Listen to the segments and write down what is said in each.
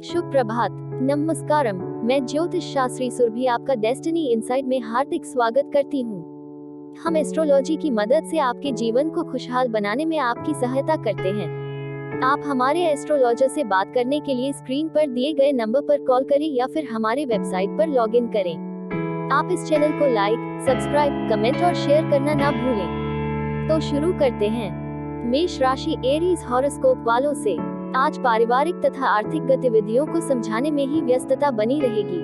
शुभ प्रभात, नमस्कारम। मैं ज्योतिष शास्त्री सुरभि आपका डेस्टिनी इनसाइट में हार्दिक स्वागत करती हूँ। हम एस्ट्रोलॉजी की मदद से आपके जीवन को खुशहाल बनाने में आपकी सहायता करते हैं। आप हमारे एस्ट्रोलॉजर से बात करने के लिए स्क्रीन पर दिए गए नंबर पर कॉल करें या फिर हमारे वेबसाइट पर लॉग इन करें। आप इस चैनल को लाइक, सब्सक्राइब, कमेंट और शेयर करना ना भूलें। तो शुरू करते हैं। मेष राशि एरीज हॉरोस्कोप वालों से आज पारिवारिक तथा आर्थिक गतिविधियों को समझाने में ही व्यस्तता बनी रहेगी।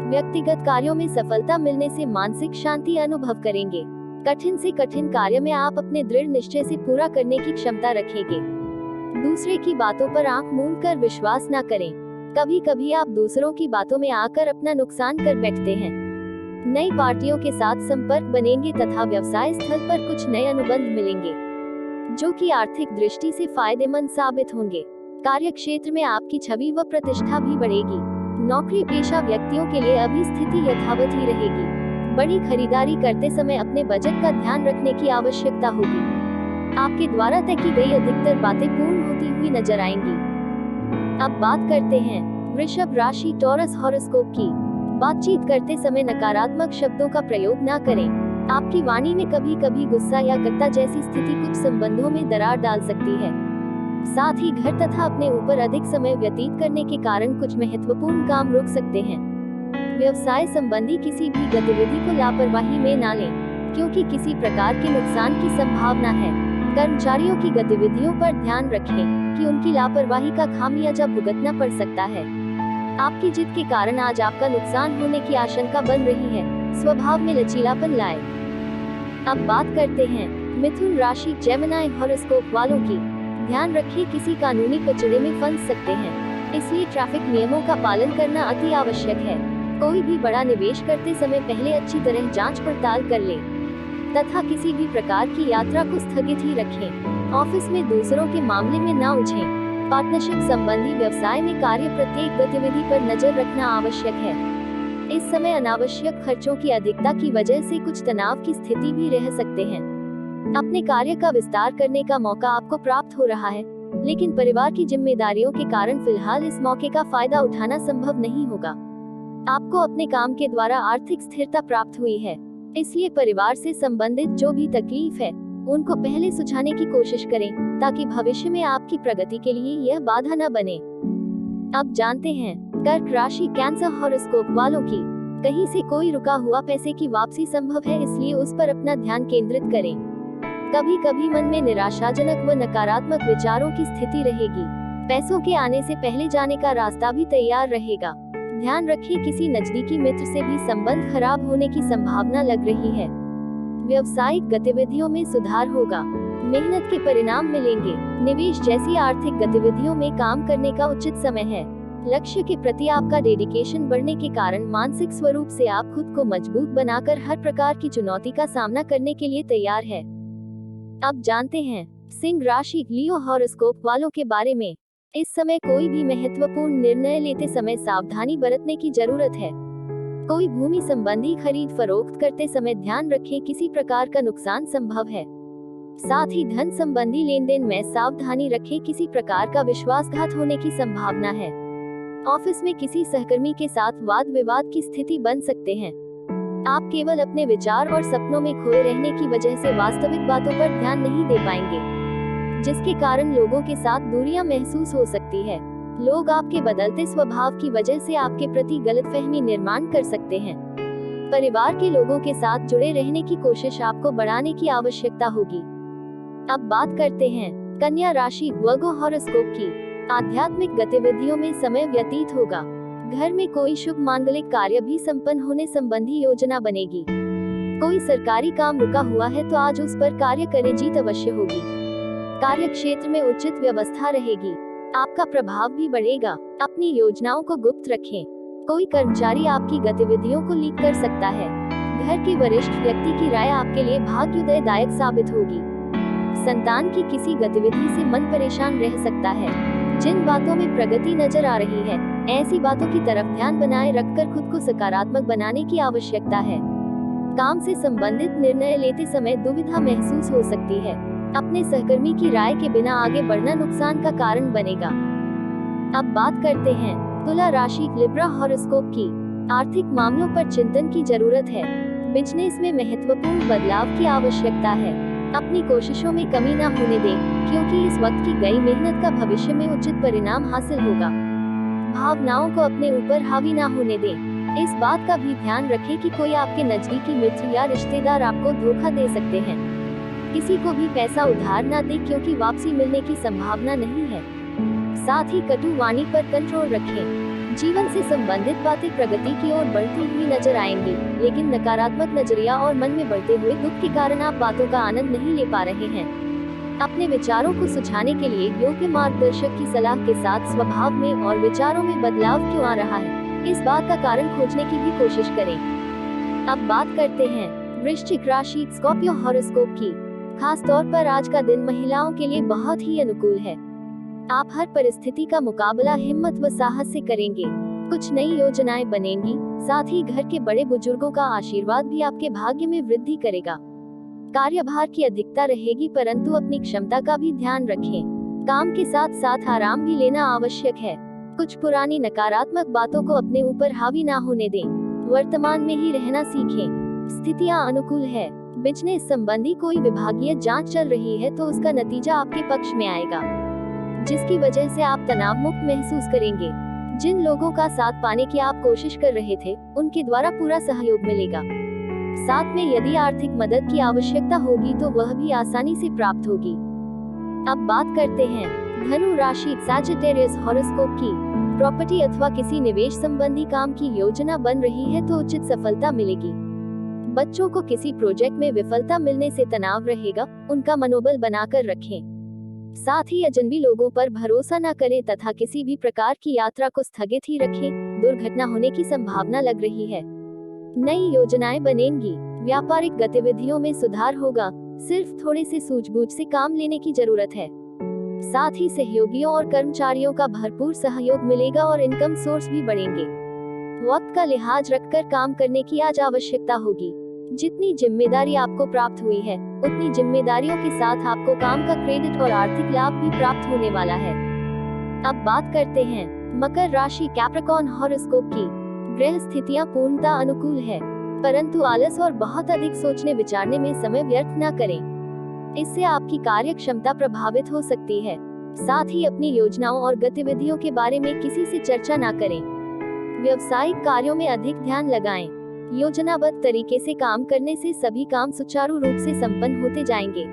व्यक्तिगत कार्यों में सफलता मिलने से मानसिक शांति अनुभव करेंगे। कठिन से कठिन कार्य में आप अपने दृढ़ निश्चय से पूरा करने की क्षमता रखेंगे। दूसरे की बातों पर आंख मूंद कर विश्वास न करें। कभी कभी आप दूसरों की बातों में आकर अपना नुकसान कर बैठते हैं। नई पार्टियों के साथ संपर्क बनेंगे तथा व्यवसाय स्थल पर कुछ नए अनुबंध मिलेंगे, जो कि आर्थिक दृष्टि से फायदेमंद साबित होंगे। कार्य क्षेत्र में आपकी छवि व प्रतिष्ठा भी बढ़ेगी। नौकरी पेशा व्यक्तियों के लिए अभी स्थिति यथावत ही रहेगी। बड़ी खरीदारी करते समय अपने बजट का ध्यान रखने की आवश्यकता होगी। आपके द्वारा तय की गई अधिकतर बातें पूर्ण होती हुई नजर आएंगी। अब बात करते हैं वृषभ राशि टॉरस हॉरोस्कोप की। बातचीत करते समय नकारात्मक शब्दों का प्रयोग न करें। आपकी वाणी में कभी कभी गुस्सा या कटुता जैसी स्थिति कुछ संबंधों में दरार डाल सकती है। साथ ही घर तथा अपने ऊपर अधिक समय व्यतीत करने के कारण कुछ महत्वपूर्ण काम रुक सकते हैं। व्यवसाय संबंधी किसी भी गतिविधि को लापरवाही में न लें, क्योंकि किसी प्रकार के नुकसान की संभावना है। कर्मचारियों की गतिविधियों पर ध्यान रखें कि उनकी लापरवाही का खामियाजा भुगतना पड़ सकता है। आपकी जिद के कारण आज आपका नुकसान होने की आशंका बन रही है। स्वभाव में लचीलापन लाए। अब बात करते हैं मिथुन राशि जेमिनी हॉरोस्कोप वालों की। ध्यान रखिए, किसी कानूनी कचरे में फंस सकते हैं, इसलिए ट्रैफिक नियमों का पालन करना अति आवश्यक है। कोई भी बड़ा निवेश करते समय पहले अच्छी तरह जांच पड़ताल कर लें तथा किसी भी प्रकार की यात्रा को स्थगित ही रखें। ऑफिस में दूसरों के मामले में न उलझें। पार्टनरशिप संबंधी व्यवसाय में कार्य प्रत्येक गतिविधि पर नजर रखना आवश्यक है। इस समय अनावश्यक खर्चों की अधिकता की वजह से कुछ तनाव की स्थिति भी रह सकते हैं। अपने कार्य का विस्तार करने का मौका आपको प्राप्त हो रहा है, लेकिन परिवार की जिम्मेदारियों के कारण फिलहाल इस मौके का फायदा उठाना संभव नहीं होगा। आपको अपने काम के द्वारा आर्थिक स्थिरता प्राप्त हुई है, इसलिए परिवार से संबंधित जो भी तकलीफ है उनको पहले सुलझाने की कोशिश करें, ताकि भविष्य में आपकी प्रगति के लिए यह बाधा न बने। अब जानते हैं कर्क राशि कैंसर हॉरोस्कोप वालों की। कहीं से कोई रुका हुआ पैसे की वापसी संभव है, इसलिए उस पर अपना ध्यान केंद्रित करें। कभी कभी मन में निराशाजनक व नकारात्मक विचारों की स्थिति रहेगी। पैसों के आने से पहले जाने का रास्ता भी तैयार रहेगा। ध्यान रखिए, किसी नजदीकी मित्र से भी संबंध खराब होने की संभावना लग रही है। व्यावसायिक गतिविधियों में सुधार होगा। मेहनत के परिणाम मिलेंगे। निवेश जैसी आर्थिक गतिविधियों में काम करने का उचित समय है। लक्ष्य के प्रति आपका डेडिकेशन बढ़ने के कारण मानसिक स्वरूप से आप खुद को मजबूत बनाकर हर प्रकार की चुनौती का सामना करने के लिए तैयार है। अब जानते हैं सिंह राशि लियो हॉरोस्कोप वालों के बारे में। इस समय कोई भी महत्वपूर्ण निर्णय लेते समय सावधानी बरतने की जरूरत है। कोई भूमि संबंधी खरीद फरोख्त करते समय ध्यान रखें, किसी प्रकार का नुकसान संभव है। साथ ही धन संबंधी लेन देन में सावधानी रखें, किसी प्रकार का विश्वासघात होने की संभावना है। ऑफिस में किसी सहकर्मी के साथ वाद विवाद की स्थिति बन सकते हैं। आप केवल अपने विचार और सपनों में खोए रहने की वजह से वास्तविक बातों पर ध्यान नहीं दे पाएंगे, जिसके कारण लोगों के साथ दूरियां महसूस हो सकती है। लोग आपके बदलते स्वभाव की वजह से आपके प्रति गलतफहमी निर्माण कर सकते हैं। परिवार के लोगों के साथ जुड़े रहने की कोशिश आपको बढ़ाने की आवश्यकता होगी। अब बात करते हैं कन्या राशि वर्गो हॉरोस्कोप की। आध्यात्मिक गतिविधियों में समय व्यतीत होगा। घर में कोई शुभ मांगलिक कार्य भी संपन्न होने संबंधी योजना बनेगी। कोई सरकारी काम रुका हुआ है तो आज उस पर कार्य करें, जीत अवश्य होगी। कार्य क्षेत्र में उचित व्यवस्था रहेगी। आपका प्रभाव भी बढ़ेगा। अपनी योजनाओं को गुप्त रखें। कोई कर्मचारी आपकी गतिविधियों को लीक कर सकता है। घर के वरिष्ठ व्यक्ति की राय आपके लिए भाग्योदयदायक साबित होगी। संतान की किसी गतिविधि से मन परेशान रह सकता है। जिन बातों में प्रगति नजर आ रही है, ऐसी बातों की तरफ ध्यान बनाए रखकर खुद को सकारात्मक बनाने की आवश्यकता है। काम से संबंधित निर्णय लेते समय दुविधा महसूस हो सकती है। अपने सहकर्मी की राय के बिना आगे बढ़ना नुकसान का कारण बनेगा। अब बात करते हैं तुला राशि लिब्रा हॉरोस्कोप की। आर्थिक मामलों पर चिंतन की जरूरत है। बिजनेस में महत्वपूर्ण बदलाव की आवश्यकता है। अपनी कोशिशों में कमी न होने दें, क्योंकि इस वक्त की गई मेहनत का भविष्य में उचित परिणाम हासिल होगा। भावनाओं को अपने ऊपर हावी न होने दें। इस बात का भी ध्यान रखें कि कोई आपके नजदीकी मित्र या रिश्तेदार आपको धोखा दे सकते हैं। किसी को भी पैसा उधार न दें, क्योंकि वापसी मिलने की संभावना नहीं है। साथ ही कटु वाणी पर कंट्रोल रखें। जीवन से संबंधित बातें प्रगति की ओर बढ़ती हुई नजर आएंगी, लेकिन नकारात्मक नजरिया और मन में बढ़ते हुए दुख के कारण आप बातों का आनंद नहीं ले पा रहे हैं। अपने विचारों को सुझाने के लिए योग्य मार्गदर्शक की सलाह के साथ स्वभाव में और विचारों में बदलाव क्यों आ रहा है, इस बात का कारण खोजने की भी कोशिश करें। अब बात करते हैं वृश्चिक राशि स्कॉर्पियो हॉरोस्कोप की। खास तौर पर आज का दिन महिलाओं के लिए बहुत ही अनुकूल है। आप हर परिस्थिति का मुकाबला हिम्मत व साहस से करेंगे। कुछ नई योजनाएं बनेंगी। साथ ही घर के बड़े बुजुर्गों का आशीर्वाद भी आपके भाग्य में वृद्धि करेगा। कार्यभार की अधिकता रहेगी, परंतु अपनी क्षमता का भी ध्यान रखें। काम के साथ साथ आराम भी लेना आवश्यक है। कुछ पुरानी नकारात्मक बातों को अपने ऊपर हावी ना होने दें। वर्तमान में ही रहना सीखें। स्थितियां अनुकूल है। बिजनेस संबंधी कोई विभागीय जांच चल रही है तो उसका नतीजा आपके पक्ष में आएगा, जिसकी वजह से आप तनाव मुक्त महसूस करेंगे। जिन लोगों का साथ पाने की आप कोशिश कर रहे थे, उनके द्वारा पूरा सहयोग मिलेगा। साथ में यदि आर्थिक मदद की आवश्यकता होगी तो वह भी आसानी से प्राप्त होगी। अब बात करते हैं धनु राशि सैजिटेरियस हॉरोस्कोप की। प्रॉपर्टी अथवा किसी निवेश संबंधी काम की योजना बन रही है तो उचित सफलता मिलेगी। बच्चों को किसी प्रोजेक्ट में विफलता मिलने से तनाव रहेगा, उनका मनोबल बनाकर रखें। साथ ही अजनबी लोगों पर भरोसा न करें तथा किसी भी प्रकार की यात्रा को स्थगित ही रखें। दुर्घटना होने की संभावना लग रही है। नई योजनाएं बनेंगी। व्यापारिक गतिविधियों में सुधार होगा। सिर्फ थोड़े से सूझबूझ से काम लेने की जरूरत है। साथ ही सहयोगियों और कर्मचारियों का भरपूर सहयोग मिलेगा और इनकम सोर्स भी बढ़ेंगे। वक्त का लिहाज रखकर काम करने की आज आवश्यकता होगी। जितनी जिम्मेदारी आपको प्राप्त हुई है, उतनी जिम्मेदारियों के साथ आपको काम का क्रेडिट और आर्थिक लाभ भी प्राप्त होने वाला है। अब बात करते हैं मकर राशि कैप्रिकॉर्न हॉरोस्कोप की। ग्रह स्थितियां पूर्णतः अनुकूल है, परंतु आलस और बहुत अधिक सोचने विचारने में समय व्यर्थ न करें। इससे आपकी कार्य क्षमता प्रभावित हो सकती है। साथ ही अपनी योजनाओं और गतिविधियों के बारे में किसी से चर्चा न करें। व्यावसायिक कार्यों में अधिक ध्यान लगाएं। योजनाबद्ध तरीके से काम करने से सभी काम सुचारू रूप से संपन्न होते जाएंगे।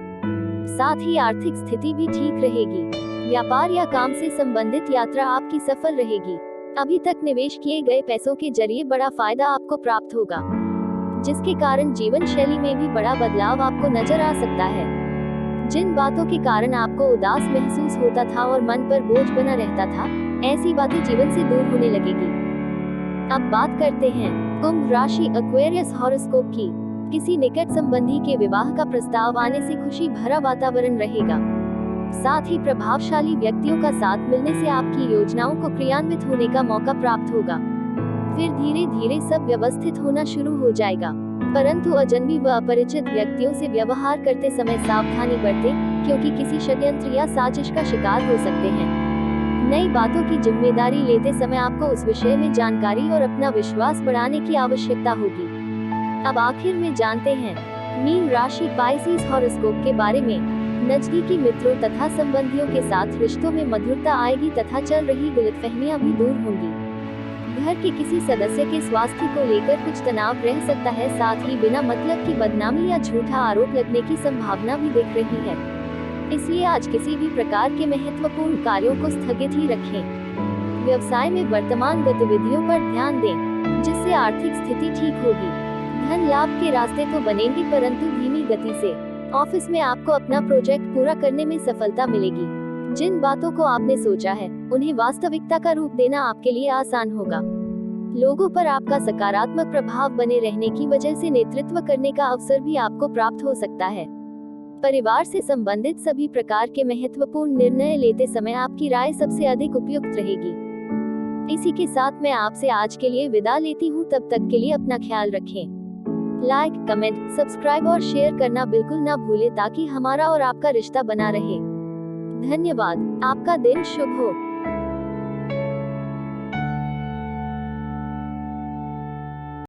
साथ ही आर्थिक स्थिति भी ठीक रहेगी। व्यापार या काम से संबंधित यात्रा आपकी सफल रहेगी। अभी तक निवेश किए गए पैसों के जरिए बड़ा फायदा आपको प्राप्त होगा, जिसके कारण जीवन शैली में भी बड़ा बदलाव आपको नजर आ सकता है। जिन बातों के कारण आपको उदास महसूस होता था और मन पर बोझ बना रहता था, ऐसी बातें जीवन से दूर होने लगेगी। अब बात करते हैं कुंभ राशि एक्वेरियस हॉरोस्कोप की। किसी निकट संबंधी के विवाह का प्रस्ताव आने से खुशी भरा वातावरण रहेगा। साथ ही प्रभावशाली व्यक्तियों का साथ मिलने से आपकी योजनाओं को क्रियान्वित होने का मौका प्राप्त होगा। फिर धीरे धीरे सब व्यवस्थित होना शुरू हो जाएगा, परंतु अजनबी व अपरिचित व्यक्तियों से व्यवहार करते समय सावधानी बरतें, क्योंकि किसी षड्यंत्र या साजिश का शिकार हो सकते हैं। नई बातों की जिम्मेदारी लेते समय आपको उस विषय में जानकारी और अपना विश्वास बढ़ाने की आवश्यकता होगी। अब आखिर में जानते हैं मीन राशि पाइसेस हॉरोस्कोप के बारे में। नजदीकी मित्रों तथा संबंधियों के साथ रिश्तों में मधुरता आएगी तथा चल रही गलतफहमियां भी दूर होंगी। घर के किसी सदस्य के स्वास्थ्य को लेकर कुछ तनाव रह सकता है। साथ ही बिना मतलब की बदनामी या झूठा आरोप लगने की संभावना भी दिख रही है। इसलिए आज किसी भी प्रकार के महत्वपूर्ण कार्यों को स्थगित ही रखें। व्यवसाय में वर्तमान गतिविधियों पर ध्यान दें, जिससे आर्थिक स्थिति ठीक होगी। धन लाभ के रास्ते तो बनेंगे, परंतु धीमी गति से। ऑफिस में आपको अपना प्रोजेक्ट पूरा करने में सफलता मिलेगी। जिन बातों को आपने सोचा है, उन्हें वास्तविकता का रूप देना आपके लिए आसान होगा। लोगों पर आपका सकारात्मक प्रभाव बने रहने की वजह से नेतृत्व करने का अवसर भी आपको प्राप्त हो सकता है। परिवार से संबंधित सभी प्रकार के महत्वपूर्ण निर्णय लेते समय आपकी राय सबसे अधिक उपयुक्त रहेगी। इसी के साथ मैं आपसे आज के लिए विदा लेती हूँ। तब तक के लिए अपना ख्याल रखें। लाइक, कमेंट, सब्सक्राइब और शेयर करना बिल्कुल ना भूलें, ताकि हमारा और आपका रिश्ता बना रहे। धन्यवाद। आपका दिन शुभ हो।